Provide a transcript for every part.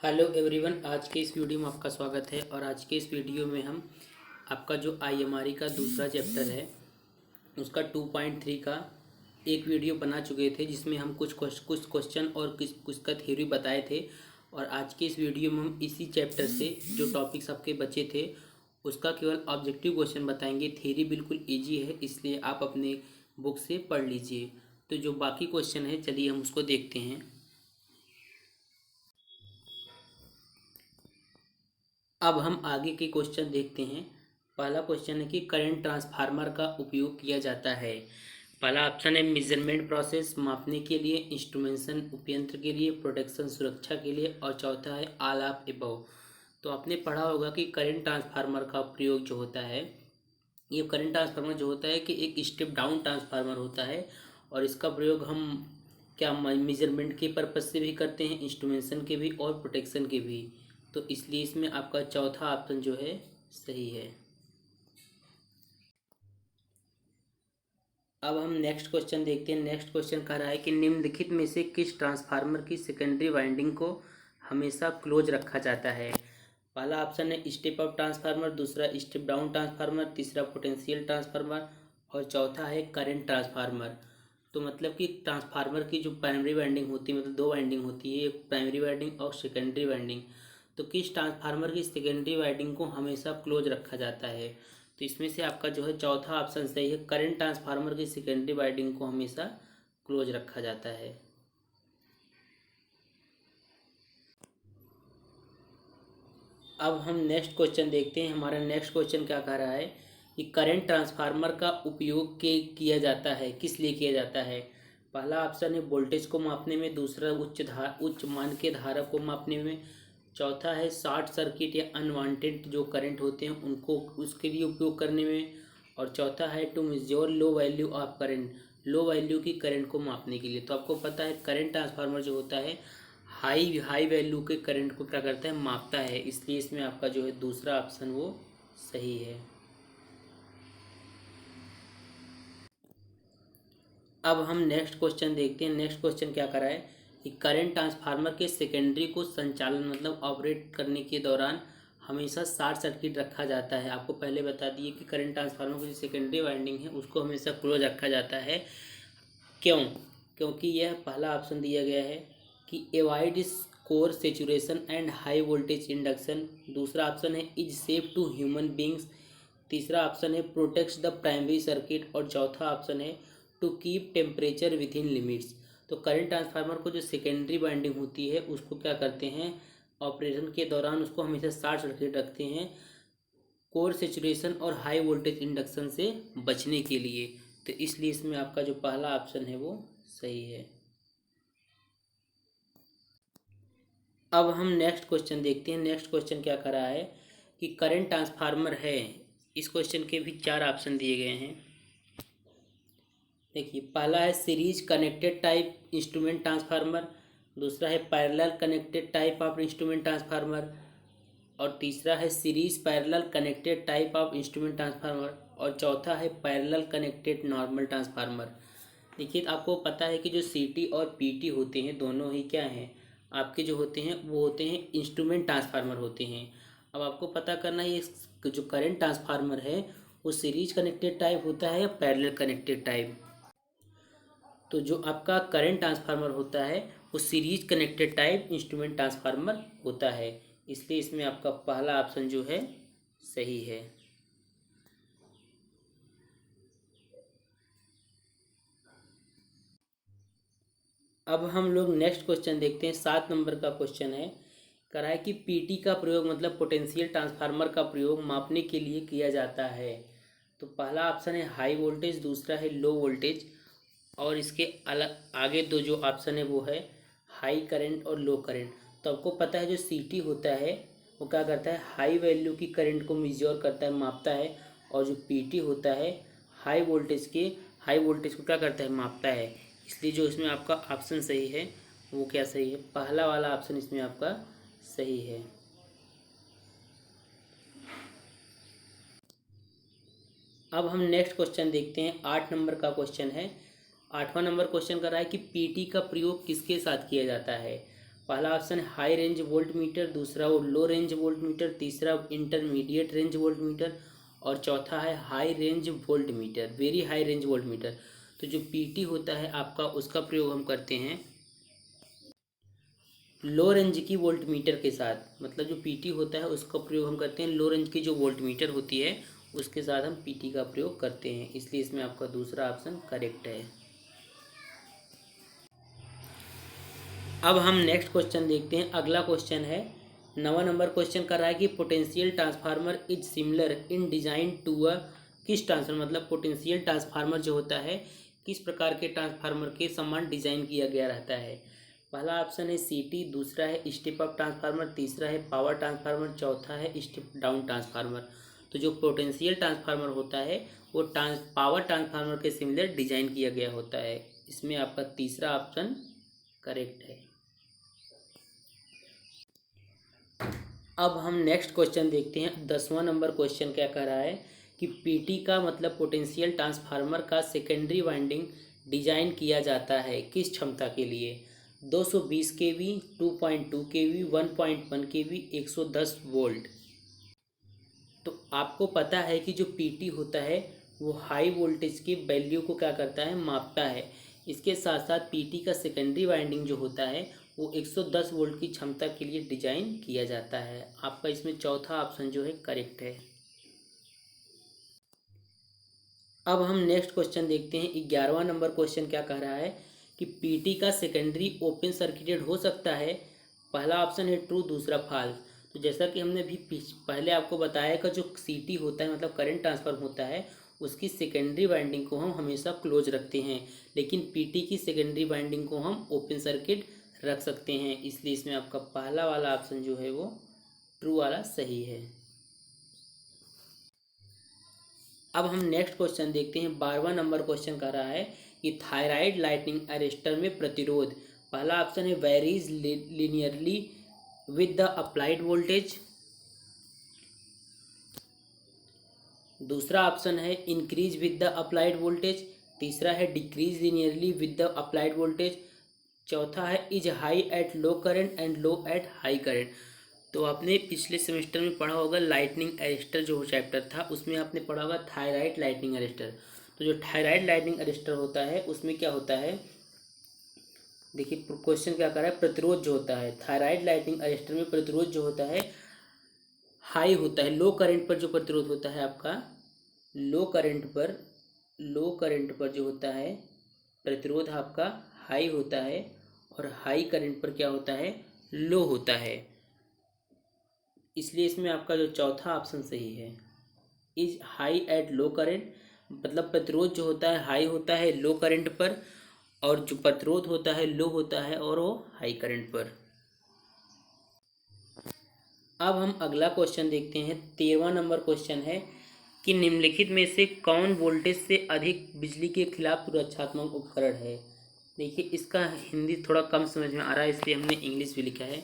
Hello everyone, आज के इस वीडियो में आपका स्वागत है। और आज के इस वीडियो में हम आपका जो आईएमआरई का दूसरा चैप्टर है उसका 2.3 का एक वीडियो बना चुके थे, जिसमें हम कुछ क्वेश्चन और कुछ का थ्योरी बताए थे। और आज के इस वीडियो में हम इसी चैप्टर से जो टॉपिक्स आपके बचे थे उसका केवल ऑब्जेक्टिव क्वेश्चन बताएंगे। थ्योरी बिल्कुल ईजी है, इसलिए आप अपने बुक से पढ़ लीजिए। तो जो बाकी क्वेश्चन है, चलिए हम उसको देखते हैं। अब हम आगे के क्वेश्चन देखते हैं। पहला क्वेश्चन है कि करंट ट्रांसफार्मर का उपयोग किया जाता है। पहला ऑप्शन है मेजरमेंट प्रोसेस, मापने के लिए, इंस्ट्रूमेंटेशन उपयंत्र के लिए, प्रोटेक्शन सुरक्षा के लिए, और चौथा है ऑल ऑफ अबव। तो आपने पढ़ा होगा कि करंट ट्रांसफार्मर का प्रयोग जो होता है, ये करंट ट्रांसफार्मर जो होता है कि एक स्टेप डाउन ट्रांसफार्मर होता है। और इसका प्रयोग हम क्या मेजरमेंट के पर्पज से भी करते हैं, इंस्ट्रूमेंटेशन के भी और प्रोटेक्शन के भी। तो इसलिए इसमें आपका चौथा ऑप्शन जो है सही है। अब हम नेक्स्ट क्वेश्चन देखते हैं। नेक्स्ट क्वेश्चन कह रहा है कि निम्नलिखित में से किस ट्रांसफार्मर की सेकेंडरी वाइंडिंग को हमेशा क्लोज रखा जाता है। पहला ऑप्शन है स्टेप अप ट्रांसफार्मर, दूसरा स्टेप डाउन ट्रांसफार्मर, तीसरा पोटेंशियल ट्रांसफार्मर, और चौथा है करंट ट्रांसफार्मर। तो मतलब कि ट्रांसफार्मर की जो प्राइमरी वाइंडिंग होती है, मतलब दो वाइंडिंग होती है, एक प्राइमरी वाइंडिंग और सेकेंडरी वाइंडिंग। तो किस ट्रांसफार्मर की सेकेंडरी वाइंडिंग को हमेशा क्लोज रखा जाता है। तो इसमें से आपका जो है चौथा ऑप्शन सही है। करंट ट्रांसफार्मर की सेकेंडरी वाइंडिंग को हमेशा क्लोज रखा जाता है। अब हम नेक्स्ट क्वेश्चन देखते हैं। हमारा नेक्स्ट क्वेश्चन क्या कह रहा है कि करंट ट्रांसफार्मर का उपयोग किया जाता है, किस लिए किया जाता है। पहला ऑप्शन है वोल्टेज को मापने में, दूसरा उच्च मान के धारा को मापने में, चौथा है शॉर्ट सर्किट या अनवांटेड जो करंट होते हैं उनको उसके लिए उपयोग करने में, और चौथा है to measure low value of current, low value की करंट को मापने के लिए। तो आपको पता है करंट ट्रांसफार्मर जो होता है हाई हाई वैल्यू के करंट को क्या करता है, मापता है। इसलिए इसमें आपका जो है दूसरा ऑप्शन वो सही है। अब हम नेक्स्ट क्वेश्चन देखते हैं। नेक्स्ट क्वेश्चन क्या कर रहा है कि करंट ट्रांसफार्मर के सेकेंडरी को संचालन मतलब ऑपरेट करने के दौरान हमेशा शॉर्ट सर्किट रखा जाता है। आपको पहले बता दिए कि करंट ट्रांसफार्मर की जो सेकेंडरी वाइंडिंग है उसको हमेशा क्लोज रखा जाता है। क्यों? क्योंकि यह पहला ऑप्शन दिया गया है कि avoid core saturation and high voltage induction, दूसरा ऑप्शन है is safe to human beings, तीसरा ऑप्शन है प्रोटेक्ट्स द प्राइमरी सर्किट, और चौथा ऑप्शन है to keep temperature within limits. तो करंट ट्रांसफार्मर को जो सेकेंडरी वाइंडिंग होती है उसको क्या करते हैं, ऑपरेशन के दौरान उसको हमेशा शॉर्ट सर्किट रखते हैं कोर सेचुरेशन और हाई वोल्टेज इंडक्शन से बचने के लिए। तो इसलिए इसमें आपका जो पहला ऑप्शन है वो सही है। अब हम नेक्स्ट क्वेश्चन देखते हैं। नेक्स्ट क्वेश्चन क्या कर रहा है कि करंट ट्रांसफार्मर है, इस क्वेश्चन के भी चार ऑप्शन दिए गए हैं। देखिए, पहला है series connected type instrument transformer, दूसरा है parallel connected type of instrument transformer, और तीसरा है series parallel connected type of instrument transformer, और चौथा है पैरेलल कनेक्टेड नॉर्मल ट्रांसफार्मर। देखिए, आपको पता है कि जो सीटी और पीटी होते हैं दोनों ही क्या हैं, आपके जो होते हैं वो होते हैं इंस्ट्रूमेंट ट्रांसफार्मर होते हैं। अब आपको पता करना है ये जो करंट ट्रांसफार्मर है वो सीरीज कनेक्टेड टाइप होता है या पैरेलल कनेक्टेड टाइप। तो जो आपका करंट ट्रांसफार्मर होता है वो series connected type instrument transformer होता है। इसलिए इसमें आपका पहला ऑप्शन जो है सही है। अब हम लोग नेक्स्ट क्वेश्चन देखते हैं। 7 नंबर का क्वेश्चन है, कह रहा है कि पीटी का प्रयोग मतलब पोटेंशियल ट्रांसफार्मर का प्रयोग मापने के लिए किया जाता है। तो पहला ऑप्शन है हाई वोल्टेज, दूसरा है लो वोल्टेज, और इसके अलग आगे दो जो ऑप्शन है वो है हाई करंट और लो करंट। तो आपको पता है जो सीटी होता है वो क्या करता है, हाई वैल्यू की करंट को मेजर करता है, मापता है। और जो पीटी होता है हाई वोल्टेज को क्या करता है, मापता है। इसलिए जो इसमें आपका ऑप्शन सही है वो क्या सही है, पहला वाला ऑप्शन इसमें आपका सही है। अब हम नेक्स्ट क्वेश्चन देखते हैं। 8 नंबर का क्वेश्चन है। 8वां नंबर क्वेश्चन कर रहा है कि पीटी का प्रयोग किसके साथ किया जाता है। पहला ऑप्शन है हाई रेंज वोल्ट मीटर, दूसरा वो लो रेंज वोल्ट मीटर, तीसरा इंटरमीडिएट रेंज वोल्ट मीटर और चौथा है high range volt meter, very high range volt meter. तो जो पीटी होता है आपका उसका प्रयोग हम करते हैं लो रेंज की वोल्ट मीटर के साथ, मतलब जो पीटी होता है उसका प्रयोग हम करते हैं लो रेंज की जो वोल्ट मीटर होती है उसके साथ हम पीटी का प्रयोग करते हैं, इसलिए इसमें आपका दूसरा ऑप्शन करेक्ट है। अब हम नेक्स्ट क्वेश्चन देखते हैं। अगला क्वेश्चन है 9वां नंबर क्वेश्चन कर रहा है कि potential transformer is similar in design to a kiss transformer, मतलब पोटेंशियल ट्रांसफार्मर जो होता है किस प्रकार के ट्रांसफार्मर के समान डिजाइन किया गया रहता है। पहला ऑप्शन है सीटी, दूसरा है स्टेप अप ट्रांसफार्मर, तीसरा है पावर ट्रांसफार्मर, चौथा है स्टेप डाउन ट्रांसफार्मर। तो जो पोटेंशियल ट्रांसफार्मर होता है वो पावर ट्रांसफार्मर के सिमिलर डिजाइन किया गया होता है, इसमें आपका तीसरा ऑप्शन करेक्ट है। अब हम नेक्स्ट क्वेश्चन देखते हैं। 10वां नंबर क्वेश्चन क्या कह रहा है कि पीटी का मतलब पोटेंशियल ट्रांसफार्मर का सेकेंडरी वाइंडिंग डिजाइन किया जाता है किस क्षमता के लिए, 220 केवी, 2.2 केवी, 1.1 केवी, 110 वोल्ट। तो आपको पता है कि जो पीटी होता है वो हाई वोल्टेज की वैल्यू को क्या करता है, मापता है। इसके साथ साथ पीटी का सेकेंडरी वाइंडिंग जो होता है वो 110 वोल्ट की क्षमता के लिए डिजाइन किया जाता है। आपका इसमें चौथा ऑप्शन जो है करेक्ट है। अब हम नेक्स्ट क्वेश्चन देखते हैं। 11वां नंबर क्वेश्चन क्या कह रहा है कि पीटी का सेकेंडरी ओपन सर्किटेड हो सकता है। पहला ऑप्शन है ट्रू, दूसरा फॉल्स। तो जैसा कि हमने भी पहले आपको बताया कि जो सीटी होता है मतलब करंट ट्रांसफर होता है उसकी सेकेंडरी वाइंडिंग को हम हमेशा क्लोज रखते हैं, लेकिन पीटी की सेकेंडरी वाइंडिंग को हम ओपन सर्किट रख सकते हैं, इसलिए इसमें आपका पहला वाला ऑप्शन जो है वो ट्रू वाला सही है। अब हम नेक्स्ट क्वेश्चन देखते हैं। 12वां नंबर क्वेश्चन कर रहा है कि थायराइड लाइटनिंग अरेस्टर में प्रतिरोध, पहला ऑप्शन है varies linearly with the applied voltage, दूसरा ऑप्शन है increase with the applied voltage, तीसरा है decrease linearly with the applied voltage, चौथा है is high at low current and low at high current. तो आपने पिछले सेमेस्टर में पढ़ा होगा लाइटनिंग अरेस्टर जो चैप्टर था उसमें आपने पढ़ा होगा थायराइड लाइटनिंग अरेस्टर। तो जो थायराइड लाइटनिंग अरेस्टर होता है उसमें क्या होता है, देखिए क्वेश्चन क्या कर रहा है, प्रतिरोध जो होता है थायराइड लाइटनिंग अरेस्टर में प्रतिरोध जो होता है हाई होता है। लो करंट पर जो प्रतिरोध होता है आपका लो करंट पर जो होता है प्रतिरोध आपका हाई होता है और हाई करंट पर क्या होता है, लो होता है, इसलिए इसमें आपका जो चौथा ऑप्शन सही है। Is high at low current, मतलब प्रतिरोध जो होता है हाई होता है लो करंट पर और जो प्रतिरोध होता है लो होता है और वो हाई करंट पर। अब हम अगला क्वेश्चन देखते हैं। 13वां नंबर क्वेश्चन है कि निम्नलिखित में से कौन वोल्टेज से अधिक बिजली के खिलाफ सुरक्षात्मक उपकरण है। देखिए इसका हिंदी थोड़ा कम समझ में आ रहा है इसलिए हमने इंग्लिश भी लिखा है।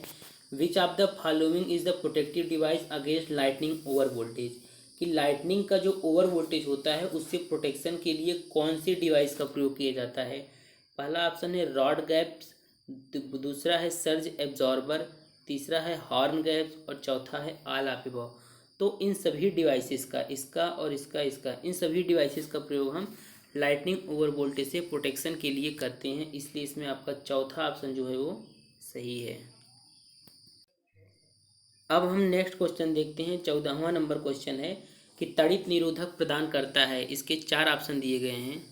Which of the following is the protective device against lightning over voltage, कि लाइटनिंग का जो ओवर वोल्टेज होता है उससे प्रोटेक्शन के लिए कौन सी डिवाइस का प्रयोग किया जाता है। पहला ऑप्शन है रॉड गैप्स, दूसरा है सर्ज एब्जॉर्बर, तीसरा है हॉर्न गैप्स और चौथा है ऑल ऑफ अबव। तो इन सभी डिवाइसेस का इसका और इसका इन सभी डिवाइसेस का प्रयोग हम लाइटनिंग ओवर वोल्टेज से प्रोटेक्शन के लिए करते हैं, इसलिए इसमें आपका चौथा ऑप्शन जो है वो सही है। अब हम नेक्स्ट क्वेश्चन देखते हैं। 14वां नंबर क्वेश्चन है कि तड़ित निरोधक प्रदान करता है, इसके 4 ऑप्शन दिए गए हैं।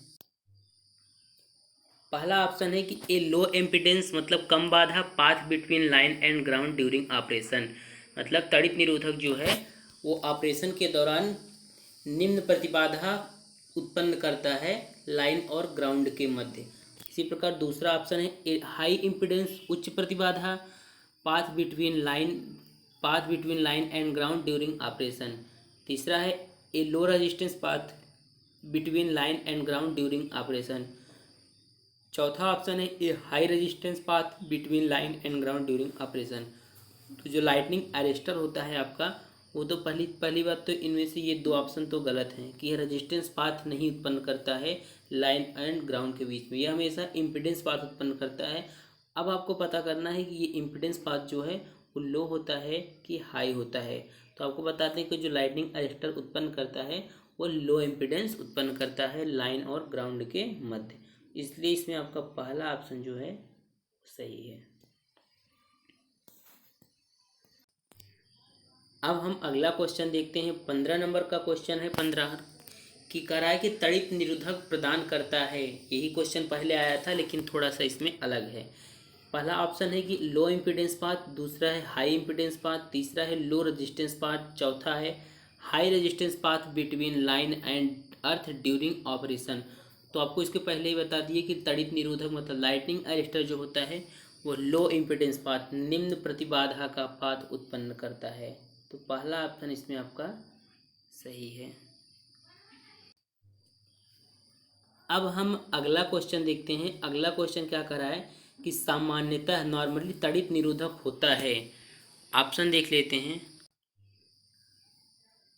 पहला ऑप्शन है कि ए लो एम्पिडेंस मतलब कम बाधा path between line and ground during operation, मतलब तड़ित निरोधक जो है वो ऑपरेशन के दौरान निम्न प्रतिबाधा उत्पन्न करता है लाइन और ग्राउंड के मध्य। इसी प्रकार दूसरा ऑप्शन है हाई इम्पिडेंस उच्च प्रतिबाधा path between line and ground during operation, तीसरा है a low resistance path between line and ground during operation, चौथा ऑप्शन है a high resistance path between line and ground during operation. तो जो lightning arrester होता है आपका वो तो पहली बात तो इनमें से ये 2 ऑप्शन तो गलत हैं कि यह रेजिस्टेंस पाथ नहीं उत्पन्न करता है लाइन एंड ग्राउंड के बीच में, यह हमेशा इम्पिडेंस पाथ उत्पन्न करता है अब आपको पता करना है कि ये इम्पीडेंस पाथ जो है वो लो होता है कि हाई होता है। तो आपको बताते हैं कि जो लाइटनिंग अरेस्टर उत्पन्न करता है वो लो इम्पीडेंस उत्पन्न करता है लाइन और ग्राउंड के मध्य, इसलिए इसमें आपका पहला ऑप्शन जो है सही है। अब हम अगला क्वेश्चन देखते हैं। 15 नंबर का क्वेश्चन है। 15 कि कराए कि तड़ित निरोधक प्रदान करता है। यही क्वेश्चन पहले आया था लेकिन थोड़ा सा इसमें अलग है। पहला ऑप्शन है कि लो इम्पीडेंस पाथ, दूसरा है हाई इम्पीडेंस पाथ, तीसरा है लो रेजिस्टेंस पाथ, चौथा है high resistance path between line and earth during operation. तो आपको इसके पहले ही बता दिए कि तड़ित निरोधक मतलब लाइटनिंग अरेस्टर जो होता है वो लो इम्पीडेंस पाथ निम्न प्रतिबाधा का पाथ उत्पन्न करता है। तो पहला ऑप्शन इसमें आपका सही है। अब हम अगला क्वेश्चन देखते हैं। अगला क्वेश्चन क्या कर रहा है कि सामान्यतः नॉर्मली तड़ित निरोधक होता है। ऑप्शन देख लेते हैं।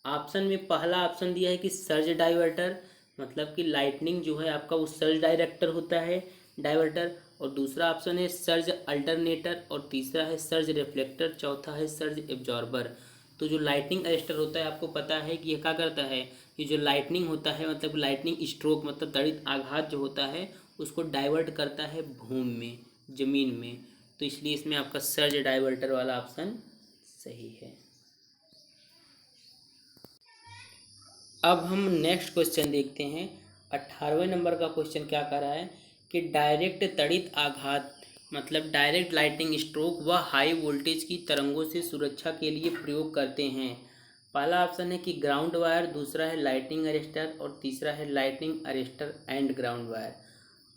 ऑप्शन में पहला ऑप्शन दिया है कि सर्ज डाइवर्टर, मतलब कि लाइटनिंग जो है आपका वो सर्ज डायरेक्टर होता है, डाइवर्टर। और दूसरा ऑप्शन है सर्ज अल्टरनेटर, और तीसरा है सर्ज रिफ्लेक्टर, चौथा है सर्ज एब्जॉर्बर। तो जो लाइटनिंग अरेस्टर होता है आपको पता है कि ये क्या करता है कि जो लाइटनिंग होता है मतलब लाइटनिंग स्ट्रोक मतलब तड़ित आघात जो होता है उसको डाइवर्ट करता है भूमि में, जमीन में। तो इसलिए इसमें आपका सर्ज डाइवर्टर वाला ऑप्शन सही है। अब हम नेक्स्ट क्वेश्चन देखते हैं। 18वें नंबर का क्वेश्चन क्या कर रहा है कि डायरेक्ट तड़ित आघात मतलब डायरेक्ट लाइटनिंग स्ट्रोक व हाई वोल्टेज की तरंगों से सुरक्षा के लिए प्रयोग करते हैं। पहला ऑप्शन है कि ग्राउंड वायर, दूसरा है लाइटनिंग अरेस्टर, और तीसरा है lightning arrester and ground wire.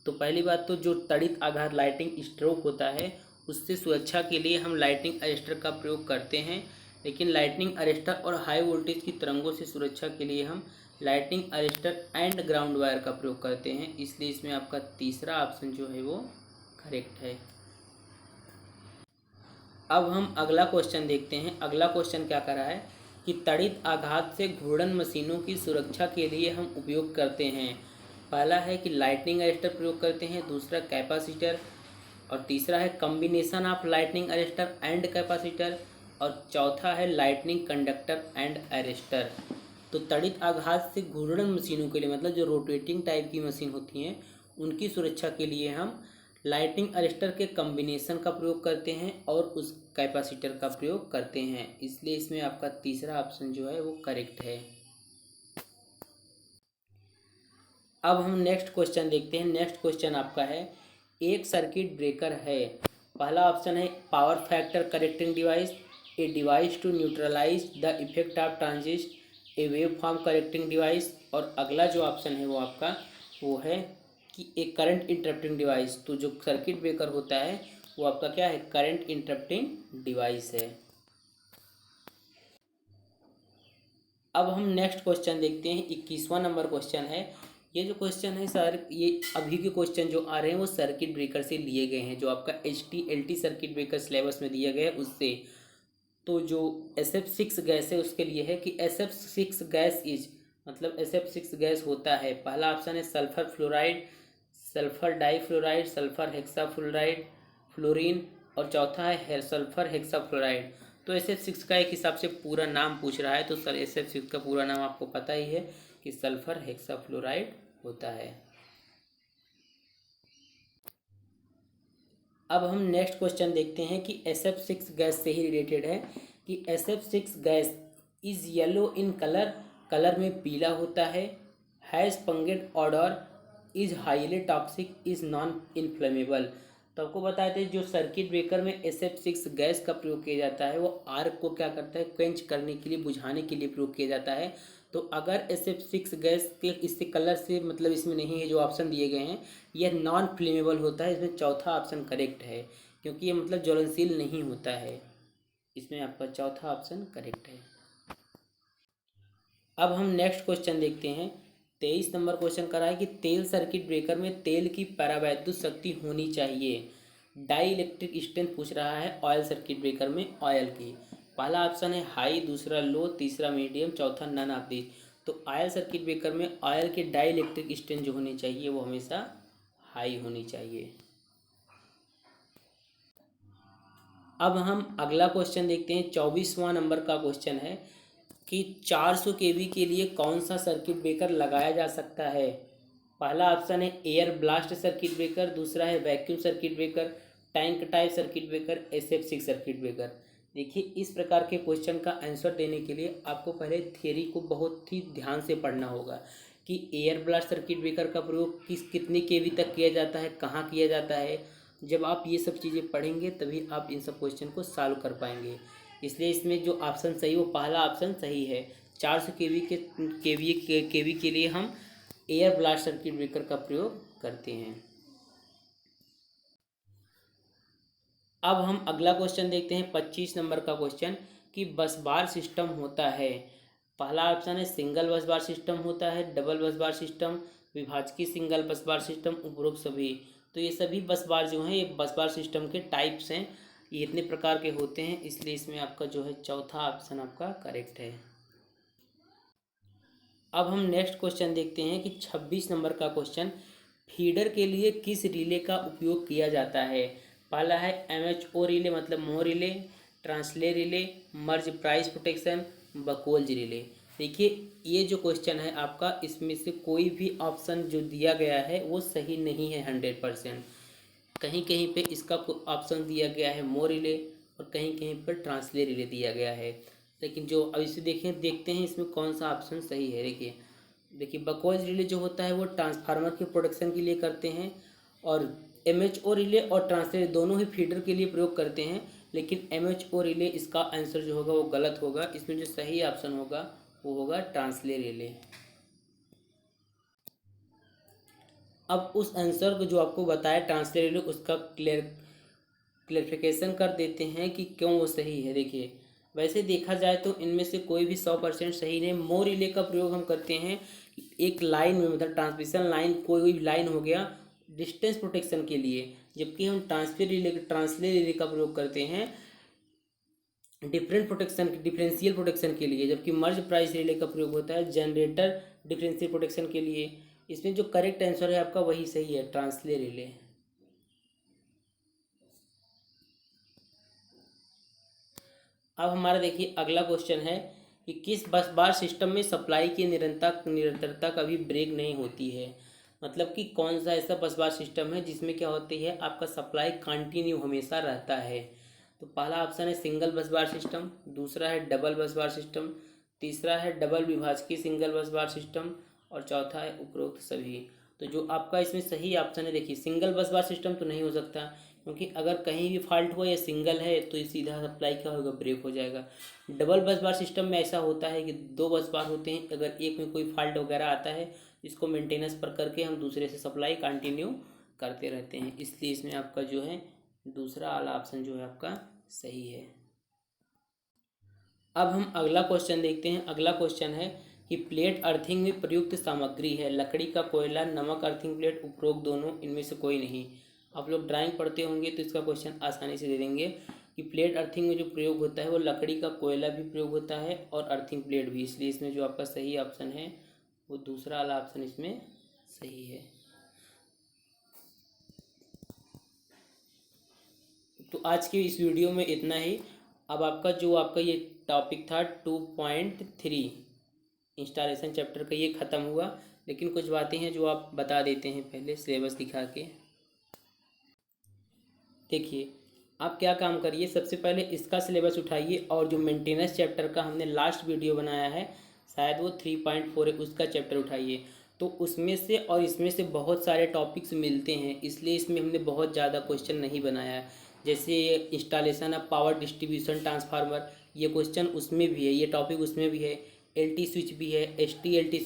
तो पहली बात तो जो तड़ित आघात लाइटिंग स्ट्रोक होता है उससे सुरक्षा के लिए हम लाइटिंग अरेस्टर का प्रयोग करते हैं, लेकिन लाइटनिंग अरेस्टर और हाई वोल्टेज की तरंगों से सुरक्षा के लिए हम lightning arrester and ground wire का प्रयोग करते हैं। इसलिए इसमें आपका तीसरा ऑप्शन जो है वो करेक्ट है। अब हम अगला क्वेश्चन देखते हैं। अगला क्वेश्चन क्या कर रहा है कि तड़ित आघात से घूर्णन मशीनों की सुरक्षा के लिए हम उपयोग करते हैं। पहला है कि लाइटनिंग अरेस्टर प्रयोग करते हैं, दूसरा कैपेसिटर, और तीसरा है combination of lightning arrester and capacitor, और चौथा है लाइटनिंग कंडक्टर एंड अरेस्टर। तो तड़ित आघात से घूर्णन मशीनों के लिए मतलब जो रोटेटिंग टाइप की मशीन होती हैं उनकी सुरक्षा के लिए हम लाइटनिंग अरेस्टर के कॉम्बिनेशन का प्रयोग करते हैं और उस कैपेसिटर का प्रयोग करते हैं। इसलिए इसमें आपका तीसरा ऑप्शन जो है वो करेक्ट है। अब हम नेक्स्ट क्वेश्चन देखते हैं। नेक्स्ट क्वेश्चन आपका है एक सर्किट ब्रेकर है। पहला ऑप्शन है power factor correcting device, a device to neutralise the effect of transients, a wave form correcting device, और अगला जो ऑप्शन है वो आपका वो है कि एक करंट इंटरप्टिंग डिवाइस। तो जो सर्किट ब्रेकर होता है वो आपका क्या है, करंट इंटरप्टिंग डिवाइस है। अब हम नेक्स्ट क्वेश्चन देखते हैं। 21वां नंबर क्वेश्चन है। ये जो क्वेश्चन है सर, ये अभी के क्वेश्चन जो आ रहे हैं वो सर्किट ब्रेकर से लिए गए हैं, जो आपका HT-LT सर्किट ब्रेकर सिलेबस में दिया गया है उससे। तो जो SF6 गैस है उसके लिए है कि SF6 गैस इज मतलब SF6 गैस होता है। पहला ऑप्शन है sulphur fluoride, sulphur difluoride, sulphur hexafluoride, fluorine, और चौथा है सल्फर हेक्साफ्लोराइड। तो SF6 का एक हिसाब से पूरा नाम पूछ रहा है, तो सर SF6 का पूरा नाम आपको पता ही है कि सल्फर हेक्साफ्लोराइड होता है। अब हम नेक्स्ट क्वेश्चन देखते हैं कि SF6 गैस से ही रिलेटेड है कि SF6 gas is yellow in colour, colour में पीला होता है, has pungent odour, is highly toxic, is non inflammable. तो आपको बताए थे जो सर्किट ब्रेकर में SF6 गैस का प्रयोग किया जाता है वो आर्क को क्या करता है, क्वेंच करने के लिए, बुझाने के लिए प्रयोग किया जाता है। तो अगर SF6 गैस के इससे कलर से मतलब इसमें नहीं है, जो ऑप्शन दिए गए हैं यह नॉन फ्लेमेबल होता है, इसमें चौथा ऑप्शन करेक्ट है, क्योंकि ये मतलब ज्वलनशील नहीं होता है। इसमें आपका चौथा ऑप्शन करेक्ट है। अब हम नेक्स्ट क्वेश्चन देखते हैं। 23 नंबर क्वेश्चन करा है कि तेल सर्किट ब्रेकर में तेल की परावैद्युत शक्ति होनी चाहिए। डाई इलेक्ट्रिक स्ट्रेंथ पूछ रहा है ऑयल सर्किट ब्रेकर में ऑयल की। पहला ऑप्शन है हाई, दूसरा लो, तीसरा मीडियम, चौथा नन ऑफ दिस। तो ऑयल सर्किट ब्रेकर में ऑयल की डाई इलेक्ट्रिक स्ट्रेंथ जो होनी चाहिए वो हमेशा हाई होनी चाहिए। अब हम अगला क्वेश्चन देखते हैं। 24वां नंबर का क्वेश्चन है कि 400 केवी के लिए कौन सा सर्किट ब्रेकर लगाया जा सकता है। पहला ऑप्शन है एयर ब्लास्ट सर्किट ब्रेकर, दूसरा है vacuum circuit breaker, tank type circuit breaker, SF6 circuit breaker. देखिए, इस प्रकार के क्वेश्चन का आंसर देने के लिए आपको पहले थियरी को बहुत ही ध्यान से पढ़ना होगा कि एयर ब्लास्ट सर्किट ब्रेकर का प्रयोग कितने केवी तक किया जाता है, कहाँ किया जाता है। जब आप ये सब चीज़ें पढ़ेंगे तभी आप इन सब क्वेश्चन को सॉल्व कर पाएंगे। इसलिए इसमें जो ऑप्शन सही वो पहला ऑप्शन सही है। 400 केवी के लिए हम एयर ब्लास्ट सर्किट ब्रेकर का प्रयोग करते हैं। अब हम अगला क्वेश्चन देखते हैं 25 नंबर का क्वेश्चन कि बस बार सिस्टम होता है। पहला ऑप्शन है सिंगल बस बार सिस्टम होता है, डबल बस बार सिस्टम, विभाजकीय सिंगल बस बार सिस्टम, उपरोक्त सभी। तो ये सभी बस बार जो हैं ये बस बार सिस्टम के टाइप्स हैं, ये इतने प्रकार के होते हैं, इसलिए इसमें आपका जो है चौथा ऑप्शन आपका करेक्ट है। अब हम नेक्स्ट क्वेश्चन देखते हैं कि 26 नंबर का क्वेश्चन फीडर के लिए किस रिले का उपयोग किया जाता है। पहला है MHO रिले मतलब मोह रिले, ट्रांसले रिले, मर्ज प्राइस प्रोटेक्शन, बकोल्ज रिले। देखिए, ये जो क्वेश्चन है आपका, इसमें से कोई भी ऑप्शन जो दिया गया है वो सही नहीं है 100%। कहीं कहीं पे इसका ऑप्शन दिया गया है मोह रिले और कहीं कहीं पर ट्रांसले रिले दिया गया है। लेकिन जो अब इसे देखते हैं इसमें कौन सा ऑप्शन सही है। देखिए बकोल्ज रिले जो होता है वो ट्रांसफार्मर के प्रोडक्शन के लिए करते हैं, और MHO रिले और ट्रांसले दोनों ही फीडर के लिए प्रयोग करते हैं। लेकिन MHO रिले इसका आंसर जो होगा वो गलत होगा। इसमें जो सही ऑप्शन होगा वो होगा ट्रांसले रिले। अब उस आंसर को जो आपको बताया ट्रांसले रिले उसका क्लेरिफिकेशन कर देते हैं कि क्यों वो सही है। देखिए, वैसे देखा जाए तो इनमें से कोई भी 100% सही नहीं। मोह रिले का प्रयोग हम करते हैं एक लाइन में, मतलब ट्रांसमिशन लाइन, कोई भी लाइन हो गया डिस्टेंस प्रोटेक्शन के लिए, जबकि हम ट्रांसले रिले का प्रयोग करते हैं डिफरेंशियल प्रोटेक्शन के लिए, जबकि मर्ज प्राइस रिले का प्रयोग होता है जनरेटर डिफरेंशियल प्रोटेक्शन के लिए। इसमें जो करेक्ट आंसर है आपका वही सही है, ट्रांसले रिले। अब हमारा देखिए अगला क्वेश्चन है कि किस बस बार सिस्टम में सप्लाई की निरंतरता कभी ब्रेक नहीं होती है। मतलब कि कौन सा ऐसा बस बार सिस्टम है जिसमें क्या होती है आपका सप्लाई कंटिन्यू हमेशा रहता है। तो पहला ऑप्शन है सिंगल बस बार सिस्टम, दूसरा है डबल बस बार सिस्टम, तीसरा है डबल विभाजकीय सिंगल बस बार सिस्टम, और चौथा है उपरोक्त सभी। तो जो आपका इसमें सही ऑप्शन है, देखिए सिंगल बस बार सिस्टम तो नहीं हो सकता, क्योंकि अगर कहीं भी फॉल्ट हुआ या सिंगल है तो सीधा सप्लाई क्या होगा, ब्रेक हो जाएगा। डबल बस बार सिस्टम में ऐसा होता है कि 2 बस बार होते हैं, अगर एक में कोई फॉल्ट वगैरह आता है इसको मेंटेनेंस पर करके हम दूसरे से सप्लाई कंटिन्यू करते रहते हैं, इसलिए इसमें आपका जो है दूसरा वाला ऑप्शन जो है आपका सही है। अब हम अगला क्वेश्चन देखते हैं। अगला क्वेश्चन है कि प्लेट अर्थिंग में प्रयुक्त सामग्री है लकड़ी का कोयला, नमक अर्थिंग प्लेट, उपरोक्त दोनों, इनमें से कोई नहीं। आप लोग ड्राइंग पढ़ते होंगे तो इसका क्वेश्चन आसानी से दे देंगे कि प्लेट अर्थिंग में जो प्रयोग होता है वो लकड़ी का कोयला भी प्रयोग होता है और अर्थिंग प्लेट भी, इसलिए इसमें जो आपका सही ऑप्शन है वो दूसरा वाला ऑप्शन इसमें सही है। तो आज के इस वीडियो में इतना ही। अब आपका ये टॉपिक था 2.3 इंस्टॉलेशन चैप्टर का, ये ख़त्म हुआ। लेकिन कुछ बातें हैं जो आप बता देते हैं पहले सिलेबस दिखा के। देखिए, आप क्या काम करिए, सबसे पहले इसका सिलेबस उठाइए और जो मेंटेनेंस चैप्टर का हमने लास्ट वीडियो बनाया है, शायद वो 3.4 है, उसका चैप्टर उठाइए। तो उसमें से और इसमें से बहुत सारे टॉपिक्स मिलते हैं, इसलिए इसमें हमने बहुत ज़्यादा क्वेश्चन नहीं बनाया है। जैसे ये installation of power distribution transformer, ये क्वेश्चन उसमें भी है, ये टॉपिक उसमें भी है। LT स्विच भी है, ST-LT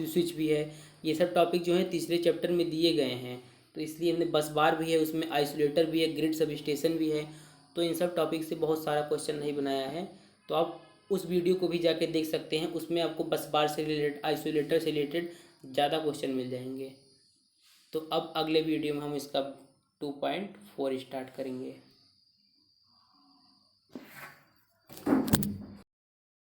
स्विच भी है। ये सब टॉपिक जो हैं तीसरे चैप्टर में दिए गए हैं, तो इसलिए हमने बस बार भी है, उसमें आइसोलेटर भी है, ग्रिड सब स्टेशन भी है। तो इन सब टॉपिक से बहुत सारा क्वेश्चन नहीं बनाया है, तो आप उस वीडियो को भी जाके देख सकते हैं। उसमें आपको बस बार से रिलेटेड, आइसोलेटर से रिलेटेड ज़्यादा क्वेश्चन मिल जाएंगे। तो अब अगले वीडियो में हम इसका 2.4 स्टार्ट करेंगे।